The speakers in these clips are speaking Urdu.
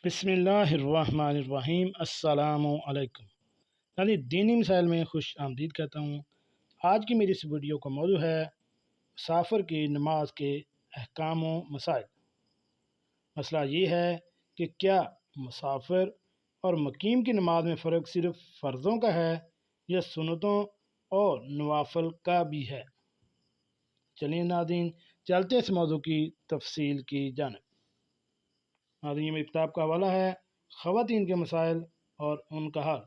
بسم اللہ الرحمن الرحیم۔ السلام علیکم دینی مسائل میں خوش آمدید کہتا ہوں۔ آج کی میری اس ویڈیو کا موضوع ہے مسافر کی نماز کے احکام و مسائل۔ مسئلہ یہ ہے کہ کیا مسافر اور مقیم کی نماز میں فرق صرف فرضوں کا ہے یا سنتوں اور نوافل کا بھی ہے؟ چلیے ناظرین چلتے اس موضوع کی تفصیل کی جانب۔ ناظرین میری کتاب کا حوالہ ہے خواتین کے مسائل اور ان کا حل۔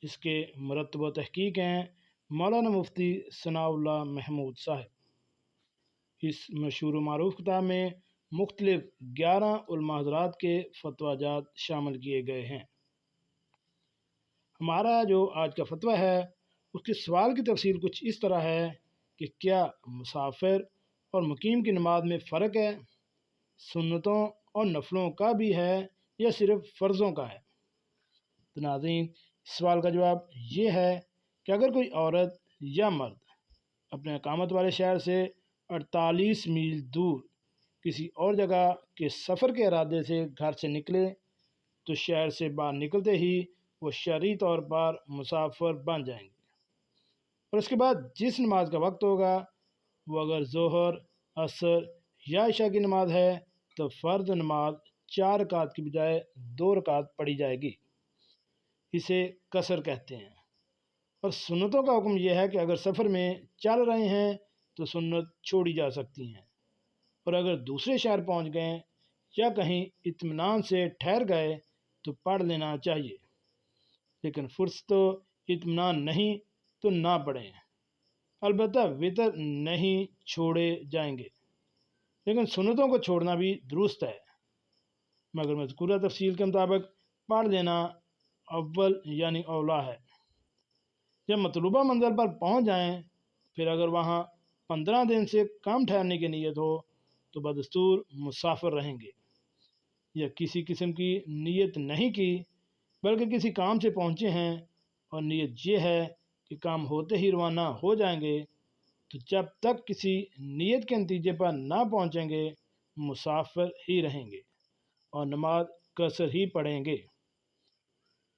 اس کے مرتب و تحقیق ہیں مولانا مفتی ثناء اللہ محمود صاحب۔ اس مشہور و معروف کتاب میں مختلف 11 علماء حضرات کے فتویٰ جات شامل کیے گئے ہیں۔ ہمارا جو آج کا فتویٰ ہے اس کے سوال کی تفصیل کچھ اس طرح ہے کہ کیا مسافر اور مقیم کی نماز میں فرق ہے؟ سنتوں اور نفلوں کا بھی ہے یا صرف فرضوں کا ہے؟ تو ناظرین اس سوال کا جواب یہ ہے کہ اگر کوئی عورت یا مرد اپنے اقامت والے شہر سے 48 میل دور کسی اور جگہ کے سفر کے ارادے سے گھر سے نکلے تو شہر سے باہر نکلتے ہی وہ شرعی طور پر مسافر بن جائیں گے، اور اس کے بعد جس نماز کا وقت ہوگا وہ اگر ظہر، عصر یا عشاء کی نماز ہے تو فرض نماز 4 رکعت کی بجائے 2 رکعت پڑھی جائے گی، اسے قصر کہتے ہیں۔ اور سنتوں کا حکم یہ ہے کہ اگر سفر میں چل رہے ہیں تو سنت چھوڑی جا سکتی ہیں، اور اگر دوسرے شہر پہنچ گئے یا کہیں اطمینان سے ٹھہر گئے تو پڑھ لینا چاہیے، لیکن فرض تو اطمینان نہیں تو نہ پڑھیں۔ البتہ وطر نہیں چھوڑے جائیں گے، لیکن سنتوں کو چھوڑنا بھی درست ہے، مگر مذکورہ تفصیل کے مطابق پڑھ لینا اول یعنی اولا ہے۔ جب مطلوبہ منزل پر پہنچ جائیں پھر اگر وہاں 15 دن سے کم ٹھہرنے کی نیت ہو تو بدستور مسافر رہیں گے، یا کسی قسم کی نیت نہیں کی بلکہ کسی کام سے پہنچے ہیں اور نیت یہ ہے کہ کام ہوتے ہی روانہ ہو جائیں گے تو جب تک کسی نیت کے نتیجے پر نہ پہنچیں گے مسافر ہی رہیں گے اور نماز قصر ہی پڑھیں گے،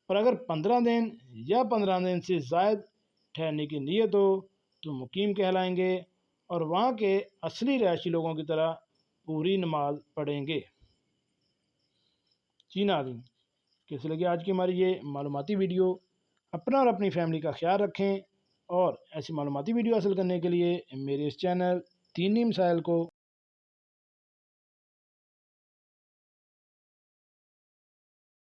اور اگر 15 دن یا 15 دن سے زائد ٹھہرنے کی نیت ہو تو مقیم کہلائیں گے اور وہاں کے اصلی رہائشی لوگوں کی طرح پوری نماز پڑھیں گے۔ جی ناظرین کیسے لگی آج کی ہماری یہ معلوماتی ویڈیو؟ اپنا اور اپنی فیملی کا خیال رکھیں، اور ایسی معلوماتی ویڈیو حاصل کرنے کے لیے میرے اس چینل دینی مسائل کو